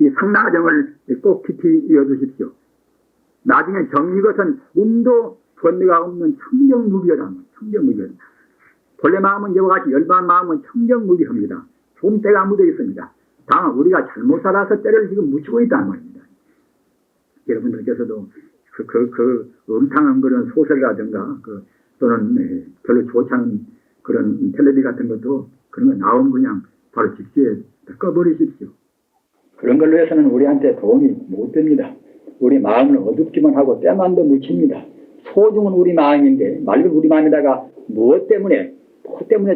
이 상나정을 꼭 깊이 이어두십시오. 나중에 정리것은 몸도 번뇌가 없는 청정무비여라. 청정무비여라. 본래 마음은 이와 같이 열반 마음은 청정무비합니다. 좀 때가 묻어 있습니다. 다만 우리가 잘못 살아서 때를 지금 묻히고 있다는 말입니다. 여러분들께서도 그 음탕한 그런 소설이라든가 또는 별로 좋지 않은 그런 텔레비 같은 것도 그런 거 나오면 그냥 바로 직시에 꺼버리십시오. 그런 걸로 해서는 우리한테 도움이 못 됩니다. 우리 마음을 어둡기만 하고 때만도 묻힙니다. 소중은 우리 마음인데 맑은 우리 마음에다가 무엇 때문에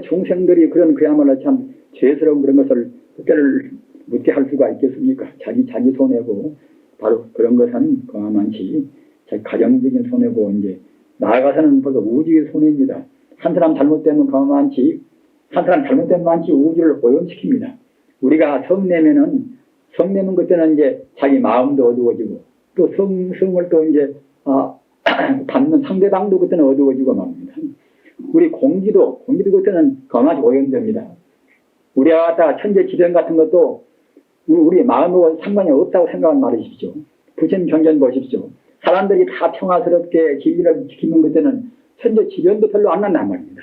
중생들이 그런 그야말로 참 죄스러운 그런 것을 때를 묻게 할 수가 있겠습니까? 자기 손해고 바로 그런 것은 그만치 자기 가정적인 손해고 이제 나아가서는 벌써 우주의 손해입니다. 한 사람 잘못되면 그만치 우주를 오염시킵니다. 우리가 성내면 그때는 이제 자기 마음도 어두워지고 또 성을 또 이제 받는 상대방도 그때는 어두워지고 말입니다. 우리 공기도 그때는 그만치 오염됩니다. 우리가 갖다가 천재지변 같은 것도 우리 마음하고 상관이 없다고 생각하는 말이십시오. 부처님 경전 보십시오. 사람들이 다 평화스럽게 진리를 지키는 그때는 천재지변도 별로 안 난단 말입니다.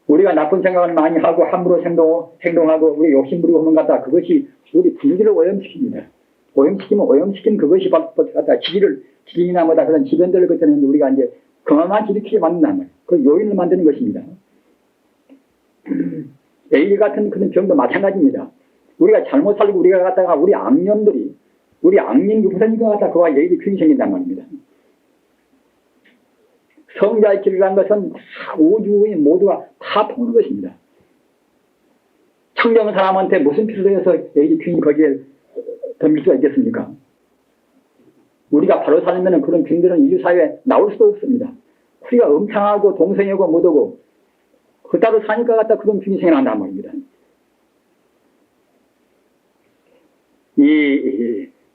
우리가 나쁜 생각을 많이 하고 함부로 행동하고 우리 욕심부리고 하면 갖다 그것이 우리 분위기를 오염시킵니다. 오염시킨 그것이 바로 갖다 지진이나 뭐다 그런 지변들을 그때는 우리가 이제 그만만 일으키게 만든단 말이에요. 그 요인을 만드는 것입니다. 에이즈 같은 그런 병도 마찬가지입니다. 우리가 잘못 살고 우리가 갖다가 우리 악년 유부선이가 갖다 그와 에이즈 병이 생긴단 말입니다. 성자의 길이라는 것은 다 우주의 모두가 다 통하는 것입니다. 청정한 사람한테 무슨 필요로 해서 에이즈 병이 거기에 덤빌 수가 있겠습니까? 우리가 바로 살면 그런 병들은 인류사회에 나올 수도 없습니다. 우리가 음탕하고 동성애고 못하고 그 따로 사니까 갖다 그런 병이 생겨난단 말입니다.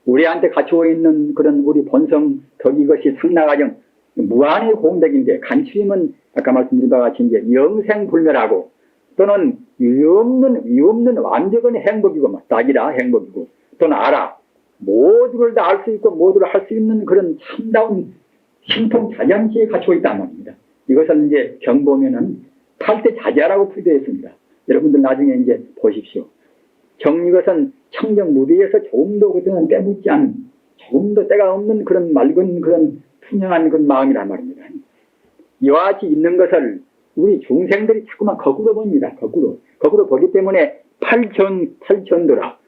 우리한테 갖추어 있는 그런 우리 본성 덕 이것이 상나가정 무한의 공덕인데 간추림은 아까 말씀드린 바와 같이 이제 영생불멸하고 또는 위없는 완벽한 행복이고 딱이라 행복이고 또는 모두를 다 알 수 있고 모두를 할 수 있는 그런 참다운 신통자장시에 갖추어 있단 말입니다. 이것은 이제 경보면은 탈퇴자재라고 풀되어 있습니다. 여러분들 나중에 이제 보십시오. 이것은 청정무비에서 조금 더 그때는 때묻지 않은 조금 더 때가 없는 그런 맑은 그런 투명한 그런 마음이란 말입니다. 이와 같이 있는 것을 우리 중생들이 자꾸만 거꾸로 봅니다. 거꾸로 보기 때문에 팔전도라.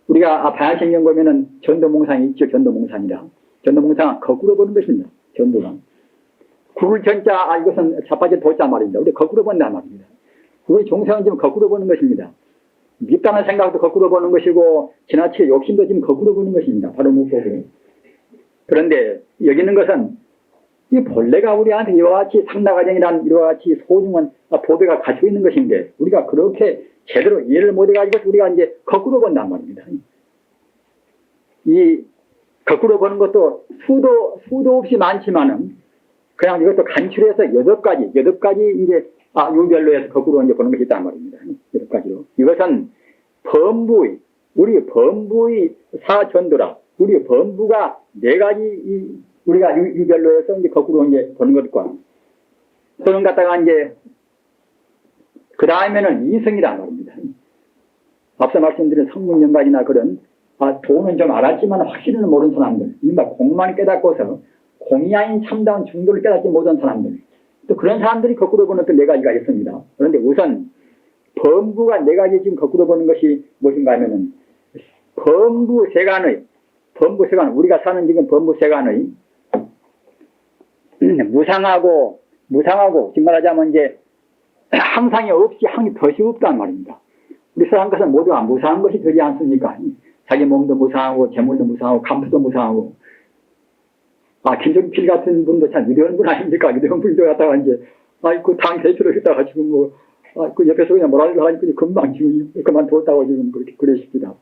우리가 반야신경 보면은 전도몽산이 있죠. 전도몽산이라. 전도몽산은 거꾸로 보는 것입니다. 전도가. 구를 전자, 이것은 자빠져 도자 말입니다. 우리 거꾸로 본단 말입니다. 우리 종생은 지금 거꾸로 보는 것입니다. 밉다는 생각도 거꾸로 보는 것이고, 지나치게 욕심도 지금 거꾸로 보는 것입니다. 바로 못 보고. 그런데 여기는 것은 이 본래가 우리한테 이와 같이 상나가정이란 이와 같이 소중한 보배가 갖추고 있는 것인데, 우리가 그렇게 제대로 이해를 못해가지고 우리가 이제 거꾸로 본단 말입니다. 이 거꾸로 보는 것도 수도 없이 많지만은 그냥 이것도 간추려서 8가지 이제 유별로 해서 거꾸로 이제 보는 것이 있단 말입니다. 8가지로. 이것은 우리 범부의 사전도라. 우리 범부가 4가지 우리가 유별로 해서 이제 거꾸로 이제 보는 것과 또는 갖다가 이제 그 다음에는 이성이란 말입니다. 앞서 말씀드린 성문연각이나 그런 도는 좀 알았지만 확실히는 모르는 사람들, 이른바 공만 깨닫고서 공이 아닌 참다운 중도를 깨닫지 못한 사람들, 또 그런 사람들이 거꾸로 보는 또 4가지가 있습니다. 그런데 우선 범부가 4가지 지금 거꾸로 보는 것이 무엇인가 하면은 범부세간의 우리가 사는 지금 범부세간의 무상하고 지금 말하자면 이제 항상이 없이 항이 덫이 없단 말입니다. 우리 사람 것은 모두가 무상한 것이 되지 않습니까? 자기 몸도 무상하고 재물도 무상하고 감수도 무상하고 김정필 같은 분도 참 위대한 분 아닙니까? 위대한 분도 갖다가 이제 그 당 대표로 했다가 지금 그 옆에서 그냥 뭐라고 하니까 금방 지금 그만두었다고 지금 그렇게 그러십니다.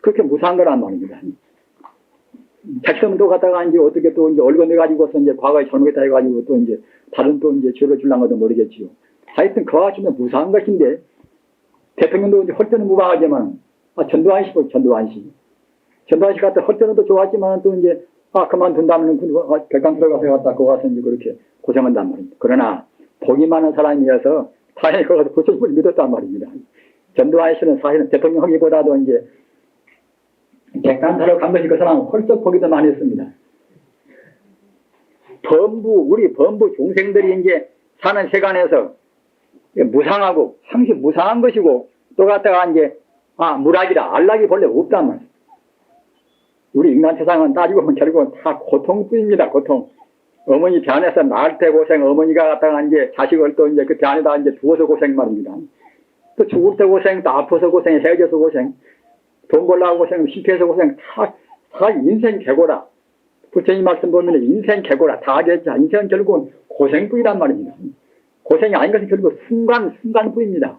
그렇게 무상한 거란 말입니다. 자기도 갖다가 이제 어떻게 또 이제 얼건해가지고서 이제 과거에 잘못했다 해가지고 또 이제 다른 또 이제 죄를 줄란 것도 모르겠지요. 하여튼 그와 같이 무상한 것인데 대통령도 이제 헐 때는 무방하지만 전두환 씨. 전두환 씨 같은 헐때는도 좋았지만 또 이제, 그만둔다면 백강 들어가서 갔다, 거기 가서 이제 그렇게 고생한단 말입니다. 그러나, 복이 많은 사람이어서 다행히 거기서 부처님을 믿었단 말입니다. 전두환 씨는 사실은 대통령 하기보다도 이제, 백간사로 간 것이 그 사람은 헐떡 복이 더 많이 했습니다. 우리 범부 중생들이 이제 사는 세간에서 무상하고, 상시 무상한 것이고, 또 갖다가 이제, 무락이라, 안락이 본래 없단 말이에요. 우리 인간 세상은 따지고 보면 결국은 다 고통뿐입니다, 고통. 어머니 배 안에서 낳을 때 고생, 어머니가 갖다가 이제 자식을 또 이제 그 배 안에다 이제 두어서 고생 말입니다. 또 죽을 때 고생, 또 아파서 고생, 헤어져서 고생, 돈 벌려고 고생, 실패해서 고생, 다 인생 개고라. 부처님 말씀 보면 인생 개고라. 다 하겠죠. 인생은 결국은 고생뿐이란 말입니다. 고생이 아닌 것은 결국 순간뿐입니다.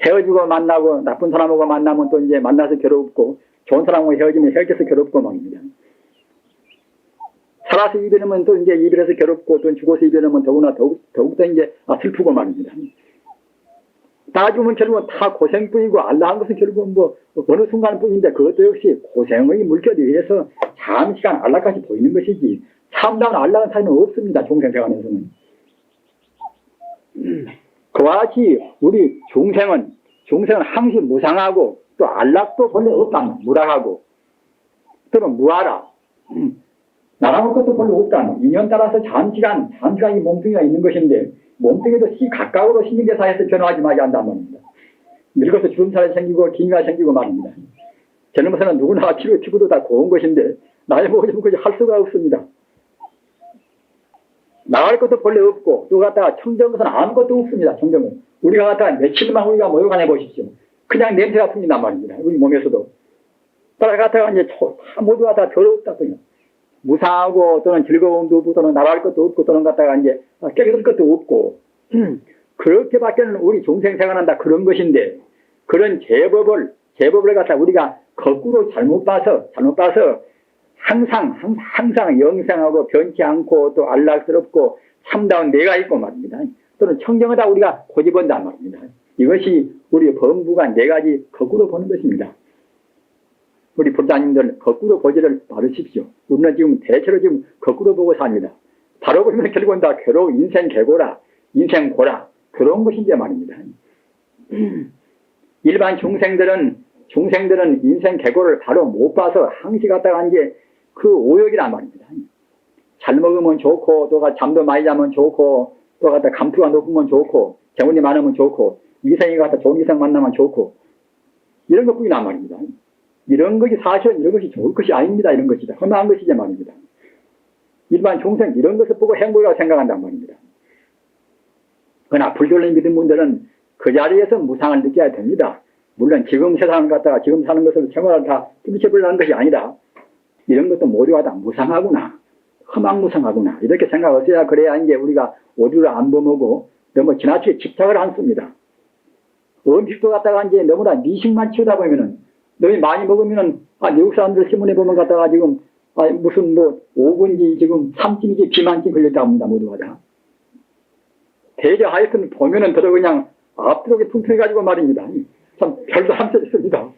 헤어지고 만나고, 나쁜 사람하고 만나면 또 이제 만나서 괴롭고, 좋은 사람하고 헤어지면 헤어져서 괴롭고 말입니다. 살아서 이별하면 또 이제 이별해서 괴롭고, 또 죽어서 이별하면 더욱더 이제 슬프고 말입니다. 따지면 결국은 다 고생뿐이고, 안락한 것은 결국은 어느 순간뿐인데, 그것도 역시 고생의 물결에 의해서 잠시간 안락까지 보이는 것이지, 참다운 안락은 사실은 없습니다, 중생세간에서는. 그와 같이 우리 중생은 항시 무상하고, 또 안락도 본래 없다, 무락하고, 또는 무아라. 나라는 것도 별로 없다. 인연 따라서 잠시간 이 몸뚱이가 있는 것인데, 몸뚱이도 각각으로 신경계사에서 변화하지 말게 한단 말입니다. 늙어서 주름살이 생기고, 기미가 생기고 말입니다. 젊어서는 누구나 피부도 다 고운 것인데, 나이 먹으면 그저 할 수가 없습니다. 나갈 것도 본래 없고, 또 갖다가 청정은 아무것도 없습니다, 청정은. 우리가 갖다가 며칠만 우리가 모욕 안 해보십시오. 그냥 냄새가 풍긴단 말입니다, 우리 몸에서도. 따라 갖다가 이제 모두가 다 더럽다고요. 무상하고 또는 즐거움도 없고 또는 나갈 것도 없고 또는 갖다가 이제 깨끗할 것도 없고 그렇게밖에는 우리 중생 생활한다 그런 것인데 그런 제법을 갖다 우리가 거꾸로 잘못 봐서 항상 영생하고 변치 않고 또 안락스럽고 참다운 내가 있고 말입니다. 또는 청정하다 우리가 고집한단 말입니다. 이것이 우리 범부가 네 가지 거꾸로 보는 것입니다. 우리 불자님들 거꾸로 보지를 바르십시오. 우리는 지금 대체로 지금 거꾸로 보고 삽니다. 바로 보면 결국은 다 인생 개고라, 인생 고라, 그런 것인데 말입니다. 일반 중생들은 인생 개고를 바로 못 봐서 항시 갖다가 이제 그 오역이란 말입니다. 잘 먹으면 좋고, 또 잠도 많이 자면 좋고, 또 갖다 감투가 높으면 좋고, 재물이 많으면 좋고, 이생이 갖다 좋은 이생 만나면 좋고, 이런 것뿐이란 말입니다. 이런 것이 사실은 이런 것이 좋을 것이 아닙니다. 이런 것이다. 험한 것이지 말입니다. 일반 중생 이런 것을 보고 행복이라고 생각한단 말입니다. 그러나 불교를 믿은 분들은 그 자리에서 무상을 느껴야 됩니다. 물론 지금 세상을 갖다가 지금 사는 것을 생활을 다 뚜비쳐버리는 것이 아니라 이런 것도 모두가 다 무상하구나. 험악무상하구나. 이렇게 생각하셔야 그래야 이제 우리가 오류를 안 범하고 너무 지나치게 집착을 안 씁니다. 음식도 갖다가 이제 너무나 미식만 치우다 보면은 너희 많이 먹으면은, 미국 사람들 신문에 보면 갖다가 지금, 무슨 5분지 지금 3찜이지 비만찜 걸렸다고 합니다, 모두가 다. 대저 하여튼 보면은 들어 그냥 앞뒤로 퉁퉁해가지고 말입니다. 참 별도 한표 있습니다.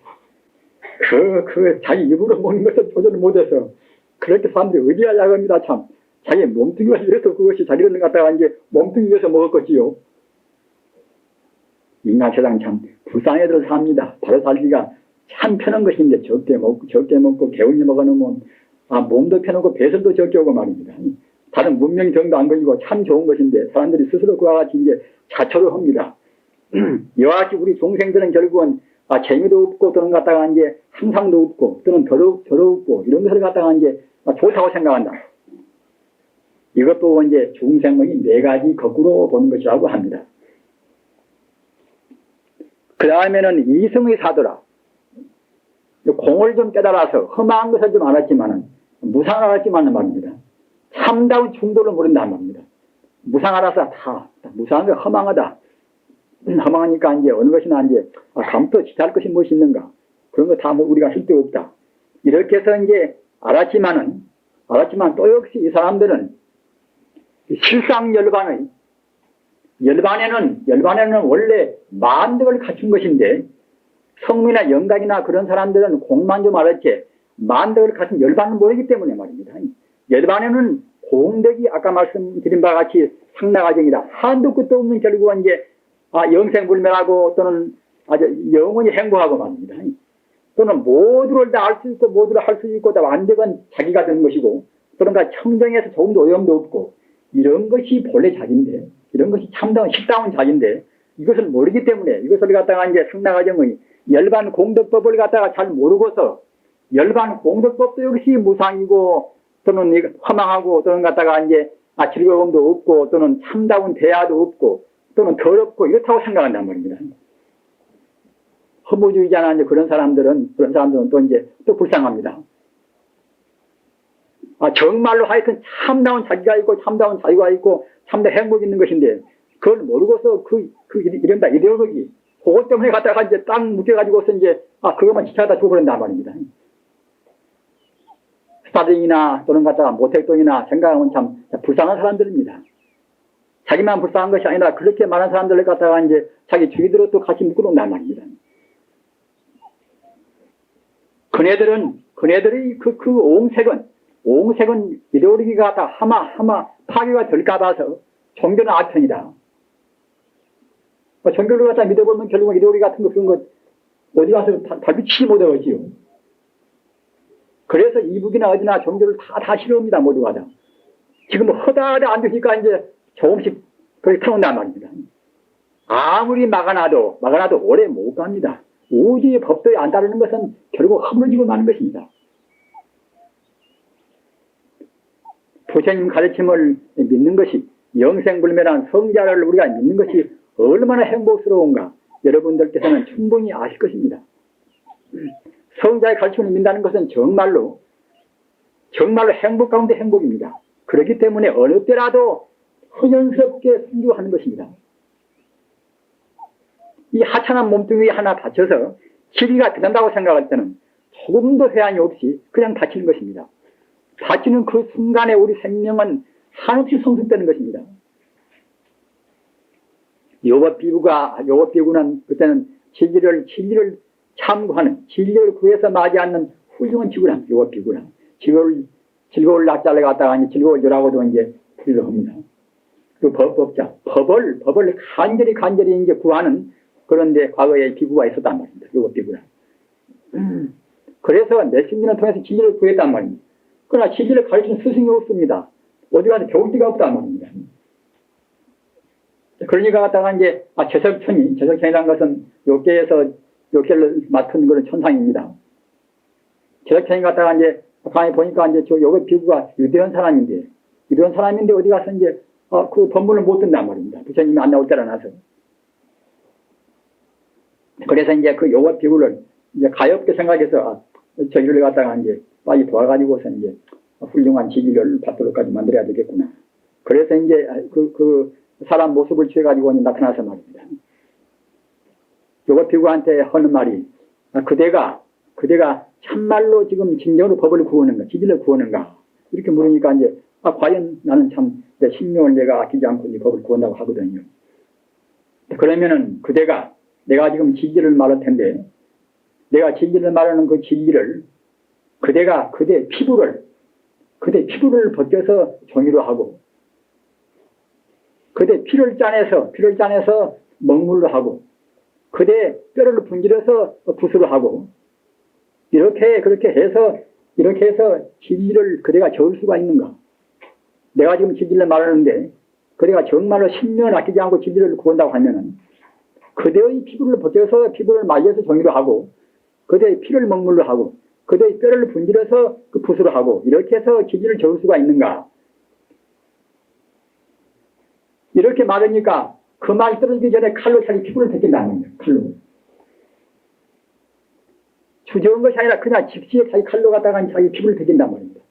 자기 입으로 먹는 것을 조절을 못해서 그렇게 사람들이 의지하려고 합니다, 참. 자기 몸뚱이를 위해서 그것이 자기를 갖다가 이제 몸뚱이 위해서 먹을 것이요. 인간 세상 참 불쌍해들 삽니다. 바로 살기가 참 편한 것인데 적게 먹고 개운히 먹어놓으면 몸도 편하고 배설도 적게 오고 말입니다. 다른 문명 정도 안 걸리고 참 좋은 것인데 사람들이 스스로 그와 같이 이제 자초를 합니다. 이와 같이 우리 중생들은 결국은 재미도 없고 또는 갖다가 이제 항상도 없고 또는 더럽고 이런 것을 갖다가 이제 좋다고 생각한다. 이것도 이제 중생의 네 가지 거꾸로 보는 것이라고 합니다. 그 다음에는 이승의 사도라. 공을 좀 깨달아서 험한 것을 좀 알았지만은 무상을 알았지만은 말입니다. 참다운 충돌을 모른단 말입니다. 무상하라서 다 무상한 게 허망하다. 허망하니까 이제 어느 것이나 이제 감도 지탈 것이 무엇이 있는가. 그런 거 다 우리가 쓸데없다. 이렇게 해서 이제 알았지만 또 역시 이 사람들은 실상 열반에는 원래 만덕을 갖춘 것인데 성민이나 영각이나 그런 사람들은 공만 좀 알았지 만덕을 가진 열반은 모르기 때문에 말입니다. 열반에는 공덕이 아까 말씀드린 바와 같이 상나가정이다. 한도 끝도 없는 결국은 이제 영생불멸하고 또는 아주 영원히 행복하고 말입니다. 또는 모두를 다 알 수 있고 모두를 할 수 있고 다 완벽한 자기가 되는 것이고 그런가 청정에서 조금도 오염도 없고 이런 것이 본래 자기인데 이런 것이 참다운 식다운 자기인데 이것을 모르기 때문에 이것을 갖다가 이제 상나가정의 열반 공덕법을 갖다가 잘 모르고서 열반 공덕법도 역시 무상이고 또는 허망하고 또는 갖다가 이제 즐거움도 없고 또는 참다운 대화도 없고 또는 더럽고 이렇다고 생각한단 말입니다. 허무주의자나 이제 그런 사람들은 또 이제 또 불쌍합니다. 정말로 하여튼 참다운 자기가 있고 참다운 자유가 있고 참다운 행복이 있는 것인데 그걸 모르고서 이런다 이데올로기 그것 때문에 갖다가 이제 딱 묶여가지고서 이제 그것만 지켜다 죽어버린단 말입니다. 스타등이나 또는 갖다가 모택동이나 생각하면 참 불쌍한 사람들입니다. 자기만 불쌍한 것이 아니라 그렇게 많은 사람들을 갖다가 이제 자기 주위들로 또 같이 묶어놓는단 말입니다. 그네들의 그 옹색은 이데올로기가 다 하마 파괴가 될까 봐서 종교는 아편이다. 종교를 갖다 믿어보면 결국은 이데올로기 같은 거 그런 거 어디 가서 발붙이지 못하지요. 그래서 이북이나 어디나 종교를 다 싫어합니다. 모두가 다. 지금 허다하다 안 되니까 이제 조금씩 그렇게 펴놓는단 말입니다. 아무리 막아놔도 오래 못 갑니다. 우주의 법도에 안 따르는 것은 결국 허물어지고 마는 것입니다. 부처님 가르침을 믿는 것이 영생불멸한 성자를 우리가 믿는 것이 얼마나 행복스러운가 여러분들께서는 충분히 아실 것입니다. 성자의 가르침을 믿는다는 것은 정말로 행복 가운데 행복입니다. 그렇기 때문에 어느 때라도 헌연스럽게 순교하는 것입니다. 이 하찮은 몸뚱이 하나 다쳐서 치리가 된다고 생각할 때는 조금도 회한이 없이 그냥 다치는 것입니다. 다치는 그 순간에 우리 생명은 한없이 성숙되는 것입니다. 요법비구는 그때는 진리를 참고하는, 진리를 구해서 맞이하는 훌륭한 지구라, 요법비구라. 즐거울 낙자를 갖다가 즐거울 요라고도 이제 풀이를 합니다. 그 법자, 법을 간절히 이제 구하는 그런데 과거에 비구가 있었단 말입니다. 요법비구라. 그래서 몇십 년을 통해서 진리를 구했단 말입니다. 그러나 진리를 가르치는 스승이 없습니다. 어디 가서 교육지가 없단 말입니다. 그러니까 갖다가 이제 제석천이라는 것은 욕계를 맡은 그런 천상입니다. 제석천이 갖다가 이제 가만히 보니까 이제 저 요법 비구가 유대한 사람인데 어디 가서 이제 그 법문을 못 듣는단 말입니다. 부처님이 안 나올 때라 나서. 그래서 이제 그 요법 비구를 이제 가엾게 생각해서 저기를 갖다가 이제 빨리 도와가지고서 이제 훌륭한 지지를 받도록까지 만들어야 되겠구나. 그래서 이제 그 사람 모습을 취해가지고 나타나서 말입니다. 요법 비구한테 하는 말이 그대가 참말로 지금 진정으로 법을 구하는가, 지지를 구하는가 이렇게 물으니까 이제 과연 나는 참 내 신명을 내가 아끼지 않고 이 법을 구한다고 하거든요. 그러면은 내가 지금 진리를 말할 텐데 내가 진리를 말하는 그 진리를 그대 피부를 벗겨서 종이로 하고 그대 피를 짜내서 먹물로 하고 그대 뼈를 분질러서 붓으로 하고 그렇게 해서 진리를 그대가 적을 수가 있는가? 내가 지금 진리를 말하는데 그대가 정말로 신명을 아끼지 않고 진리를 구한다고 하면은 그대의 피부를 벗겨서 피부를 말려서 종이로 하고 그대의 피를 먹물로 하고 그대의 뼈를 분질러서 그 붓으로 하고 이렇게 해서 진리를 적을 수가 있는가? 이렇게 말하니까 그 말이 떨어지기 전에 칼로 자기 피부를 벗긴다는 거예요. 칼로. 주저한 것이 아니라 그냥 즉시에 자기 칼로 갖다가 자기 피부를 벗긴단 말입니다.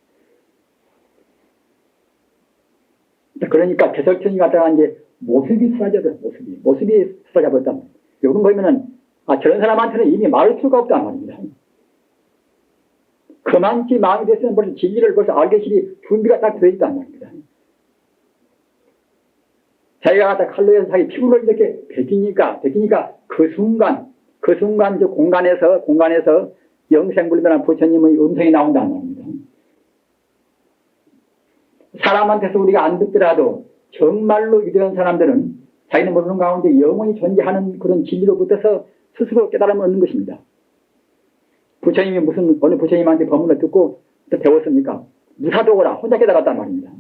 그러니까 개석천이 갖다가 이제 모습이 사라져버려. 모습이 사라져버렸단 말입니다. 요건 보면은 저런 사람한테는 이미 말할 수가 없단 말입니다. 그만치 마음이 됐으면 벌써 진리를 알게시리 준비가 딱 되어 있단 말입니다. 자기가 갖다 칼로 해서 자기 피부를 이렇게 벗기니까 그 순간 그 순간 저 공간에서 영생불변한 부처님의 음성이 나온다는 말입니다. 사람한테서 우리가 안 듣더라도 정말로 위대한 사람들은 자기는 모르는 가운데 영원히 존재하는 그런 진리로부터서 스스로 깨달음을 얻는 것입니다. 부처님이 무슨 어느 부처님한테 법문을 듣고 배웠습니까? 무사도거라 혼자 깨달았단 말입니다.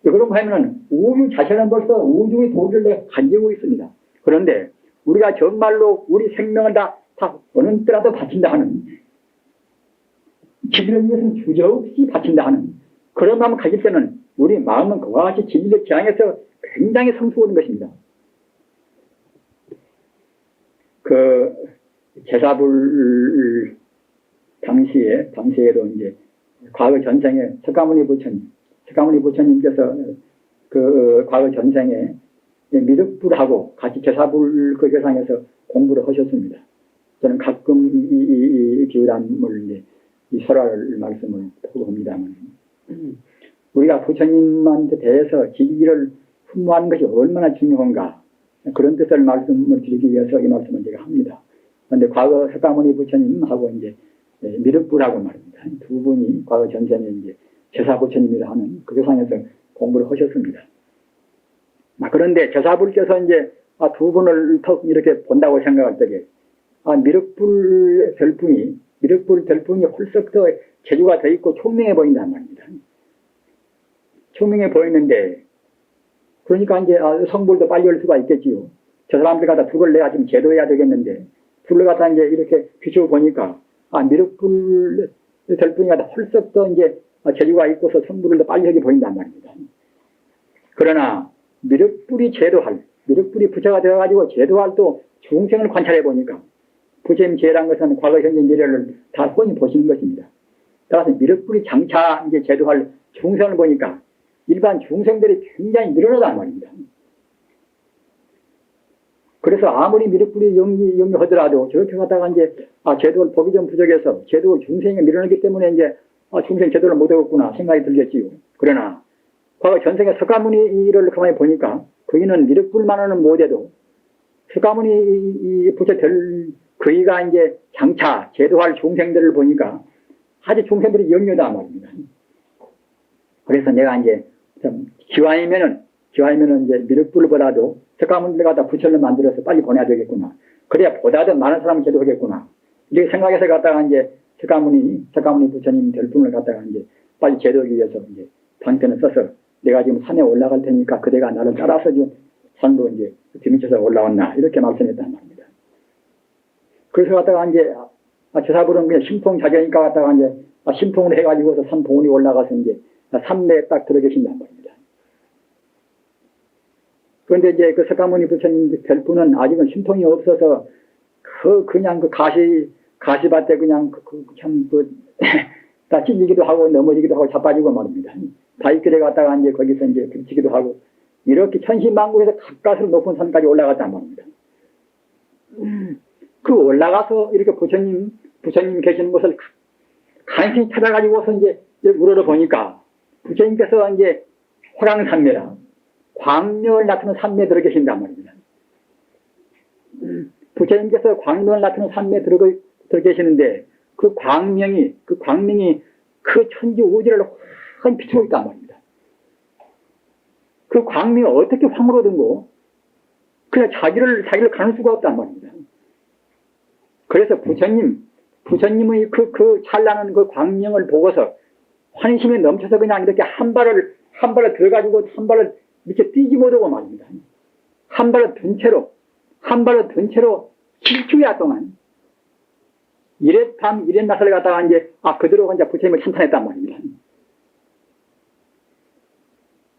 그런 거 하면은 우주 자체는 벌써 우주의 도리를 가지고 있습니다. 그런데 우리가 정말로 우리 생명을 다 어느 때라도 바친다 하는, 진리를 위해서는 주저없이 바친다 하는 그런 마음을 가질 때는 우리 마음은 그와 같이 진리를 지향해서 굉장히 성숙하는 것입니다. 그 제사불 당시에도 이제 과거 전생에 석가모니 부처님께서 그 과거 전생에 미륵불하고 같이 제사불 그 세상에서 공부를 하셨습니다. 저는 가끔 이 비유담을 이제 이 설화를 말씀을 하고 합니다만, 우리가 부처님한테 대해서 진리를 흠모하는 것이 얼마나 중요한가, 그런 뜻을 말씀을 드리기 위해서 이 말씀을 제가 합니다. 그런데 과거 석가모니 부처님하고 이제 미륵불하고 말입니다. 두 분이 과거 전생에 이제 제사부처님이라 하는 그 세상에서 공부를 하셨습니다. 그런데 제사불께서 이제 두 분을 턱 이렇게 본다고 생각할 때에 미륵불 별풍이 홀썩 더 재주가 더 있고 총명해 보인단 말입니다. 총명해 보이는데, 그러니까 이제 성불도 빨리 올 수가 있겠지요. 저 사람들 갖다 불을 내가 지금 제도해야 되겠는데, 불을 갖다 이제 이렇게 비추어 보니까 미륵불 별풍이 갖다 홀썩 더 이제 재주가 있고서 성불을 더 빨리 하게 보인단 말입니다. 그러나 미륵불이 부처가 되어가지고 제도할 또 중생을 관찰해 보니까 부처님 제라는 것은 과거, 현재, 미래를 다 뻔히 보시는 것입니다. 따라서 미륵불이 장차 이제 제도할 중생을 보니까 일반 중생들이 굉장히 늘어나단 말입니다. 그래서 아무리 미륵불이 영리하더라도 저렇게 가다가 이제 제도를 보기 좀 부족해서 제도 중생이 밀어내기 때문에 이제 중생 제도를 못하겠구나 생각이 들겠지요. 그러나 과거 전생에 석가모니를 가만히 보니까 그이는 미륵불만은 못해도 석가모니 부처 그이가 이제 장차 제도할 중생들을 보니까 아주 중생들이 영리하다 말입니다. 그래서 내가 이제 좀 기왕이면은 이제 미륵불보다도 석가모니를 갖다 부처를 만들어서 빨리 보내야 되겠구나. 그래야 보다 더 많은 사람을 제도하겠구나. 이렇게 생각해서 갖다가 이제 석가모니 부처님 별풍을 갖다가 이제 빨리 제도하기 위해서 이제 방편을 써서 내가 지금 산에 올라갈 테니까 그대가 나를 따라서 지금 산으로 이제 뒤미쳐서 올라왔나 이렇게 말씀했단 말입니다. 그래서 갖다가 이제 제사불은 그냥 신통자격이니까 갖다가 이제 신통을 해가지고서 산 봉우리 올라가서 이제 산내에 딱 들어 계신단 말입니다. 그런데 이제 그 석가모니 부처님 별분은 아직은 신통이 없어서 그냥 그 가시밭에 그냥 다 찔리기도 하고 넘어지기도 하고 자빠지고 말입니다. 다윗길에 갔다가 이제 거기서 이제 부딪히기도 하고 이렇게 천신만국에서 가까스로 높은 산까지 올라갔단 말입니다. 그 올라가서 이렇게 부처님 계시는 곳을 간신히 찾아가지고서 이제 우러러 보니까 부처님께서 이제 호랑산매라 광명을 나타내는 산매에 들어 계신단 말입니다. 부처님께서 광명을 나타내는 산매에 들어 계시는데 그 광명이 그 천지 우주를 확 비추고 있단 말입니다. 그 광명이 어떻게 황으로 든고 그냥 자기를 가눌 수가 없단 말입니다. 그래서 부처님의 그 찬란한 그 광명을 보고서 환심에 넘쳐서 그냥 이렇게 한 발을 들어가지고 한 발을 이렇게 뛰지 못하고 말입니다. 한 발을 든 채로 7주야 동안 이랬밤 이랬낮을 갖다가 이제 그대로 이제 부처님을 찬탄했단 말입니다.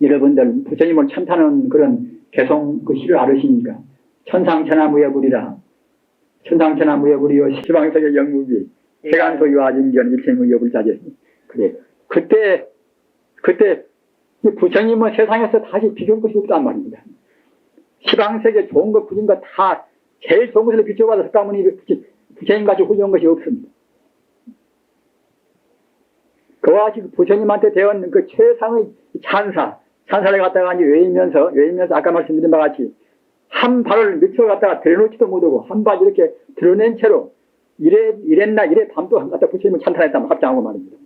여러분들 부처님을 찬탄하는 그런 개성 그 시를 알으시니까 천상천하무여불이라 천상천하무여불이요 시방석의 영무비 세간소유와 진견 일체무여불자재. 그래 그때 부처님은 세상에서 다시 비교할 것이 없단 말입니다. 시방세계 좋은 것 굳은 것 다 제일 좋은 것을 비춰봐서 석가모니 부처님 가지고 훌륭한 것이 없습니다. 그와 같이 부처님한테 대한 그 최상의 찬사를 갖다가 이제 외우면서 아까 말씀드린 바와 같이 한 발을 밑으로 갖다가 드러놓지도 못하고 한 발 이렇게 드러낸 채로 이랬나 이래 밤도 갖다 부처님을 찬탄했다면 합장하고 말입니다.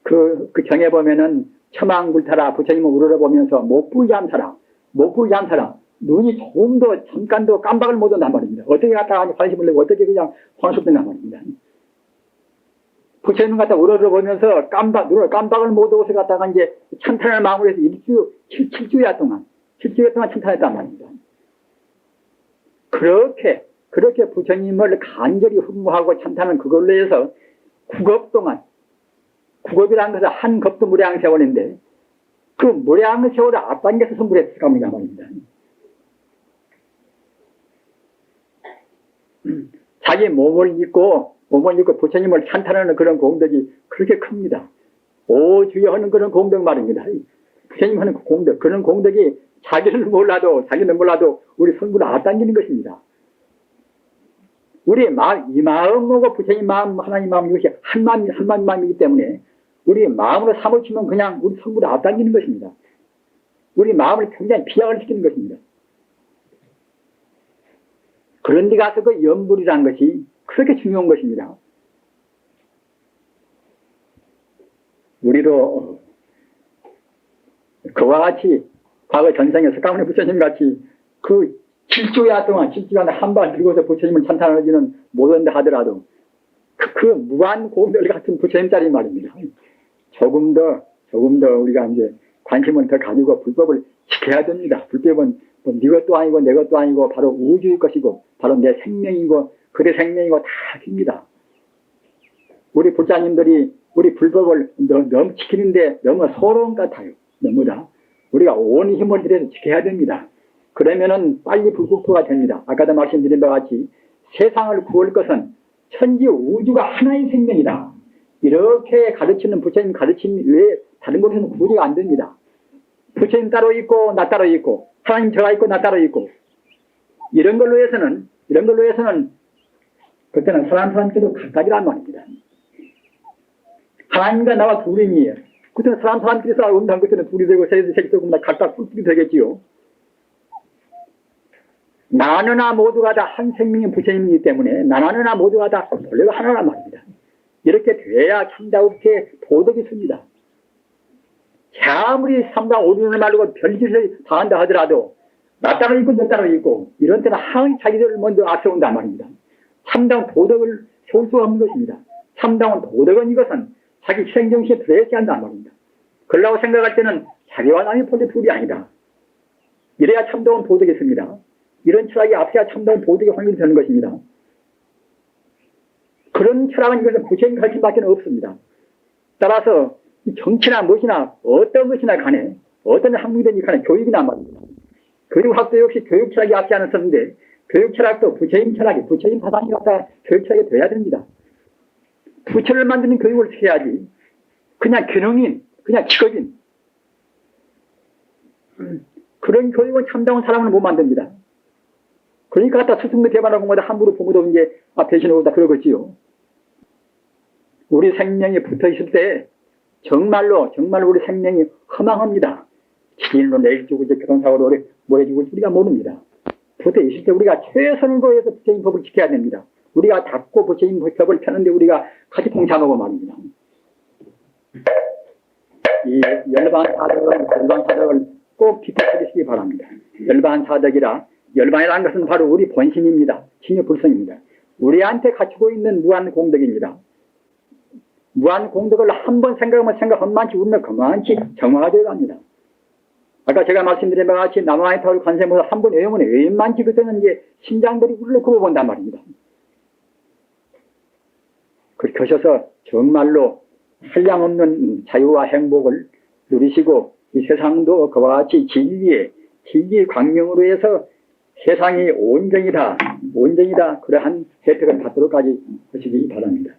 그 경에 보면은 처망불타라 부처님을 우러러보면서 못 불게 함사라 눈이 조금 더 잠깐도 깜박을 못 한단 말입니다. 어떻게 갖다가 관심을 내고 어떻게 그냥 황속된단 말입니다. 부처님 갖다 우러러보면서 눈을 깜박을 못 하고서 갖다가 이제 찬탄을 마무리해서 7주야 동안 찬탄했단 말입니다. 그렇게 부처님을 간절히 흠모하고 찬탄은 그걸로 해서 9급 동안, 9급이라는 것은 한 급도 무량세월인데 그 무량세월을 앞당겨서 선물했을 겁니다 말입니다. 자기 몸을 입고 부처님을 찬탄하는 그런 공덕이 그렇게 큽니다. 오주여 하는 그런 공덕 말입니다. 부처님 하는 공덕, 그런 공덕이 자기는 몰라도 우리 성부를 앞당기는 것입니다. 우리 이 마음하고 부처님 마음, 하나님 마음 이것이 한 마음이기 때문에 우리 마음으로 사무치면 그냥 우리 성부를 앞당기는 것입니다. 우리 마음을 굉장히 비약을 시키는 것입니다. 그런 데 가서 그 염불이라는 것이 그렇게 중요한 것입니다. 우리도 그와 같이 과거 전생에 석가모니 부처님 같이 그 7주야 동안 한 발 들고서 부처님을 찬탄하지는 못한다 하더라도 그 무한 공덕 같은 부처님 자리 말입니다. 조금 더 우리가 이제 관심을 더 가지고 불법을 지켜야 됩니다. 불법은 뭐 네 것도 아니고 내 것도 아니고 바로 우주의 것이고 바로 내 생명이고 그의 생명이고 다 깁니다. 우리 불자님들이 우리 불법을 너무 지키는데 너무 소로운 것 같아요. 너무 다. 우리가 온 힘을 들여서 지켜야 됩니다. 그러면은 빨리 불국토가 됩니다. 아까도 말씀드린 바와 같이 세상을 구할 것은 천지 우주가 하나의 생명이다. 이렇게 가르치는 부처님 가르침 외에 다른 곳에서는 구제가 안 됩니다. 부처님 따로 있고 나 따로 있고 하나님 제가 있고 나 따로 있고 이런 걸로 해서는 그때는 사람들도 각각이란 말입니다. 하나님과 나와 둘이니에요. 그때는 사람끼리 싸우면 그때는 둘이 되고 셋이 되고 각각 뿔뿔이 되겠지요. 나누나 모두가 다 한 생명인 부처님이기 때문에 나누나 모두가 다 본래가 하나란 말입니다. 이렇게 돼야 참다우게 도덕이 있습니다. 아무리 삼강 오륜을 말고 별짓을 다한다 하더라도 나 따로 있고 너 따로 있고 이런 때는 항상 자기들을 먼저 앞세운단 말입니다. 참다운 도덕을 세울 수가 없는 것입니다. 참다운 도덕은 이것은 자기 희생정신에 들어야지 한단 말입니다. 그러려고 생각할 때는 자기와 남이 본래 둘이 아니다. 이래야 참다운 도덕이 있습니다. 이런 철학이 앞서야 참다운 도덕이 확립이 되는 것입니다. 그런 철학은 이것은 부처님 가르침밖에 없습니다. 따라서 정치나 무엇이나 어떤 것이나 간에 어떤 학문이든지 간에 교육이나 말입니다. 교육학도 역시 교육 철학이 앞지 않았었는데 교육 철학도 부처님 철학이 부처님 사상이 갖다 교육 철학이 되어야 됩니다. 부처를 만드는 교육을 해야지 그냥 기능인 그냥 직업인 그런 교육은 참다운 사람은 못 만듭니다. 그러니까 갖다 스승도 개발하고 뭐다 함부로 부모도 이제 배신하고 다 그러겠지요. 우리 생명이 붙어 있을 때 정말로 우리 생명이 허망합니다. 지진으로 내리주고 이제 교통사고로 몰해지고 우리가 모릅니다. 붙어 있을 때 우리가 최선을 다해서 부처님 법을 지켜야 됩니다. 우리가 닫고 부처님 법을 펴는데 우리가 같이 봉사하고 말입니다. 이 열반사덕을 꼭 기억하시기 바랍니다. 열반이라는 것은 바로 우리 본심입니다. 신유불성입니다. 우리한테 갖추고 있는 무한공덕입니다. 무한공덕을 한 번 생각하면 만치 우리는 그만치 정화가 되어 갑니다. 아까 제가 말씀드린 바와 같이 남아의 타월 관세모사 한 번 외우면 외만치 그때는 이제 심장들이 우르르 굽어본단 말입니다. 그렇게 하셔서 정말로 한량없는 자유와 행복을 누리시고 이 세상도 그와 같이 진리의 광명으로 해서 세상이 온전이다 그러한 혜택을 받도록까지 하시기 바랍니다.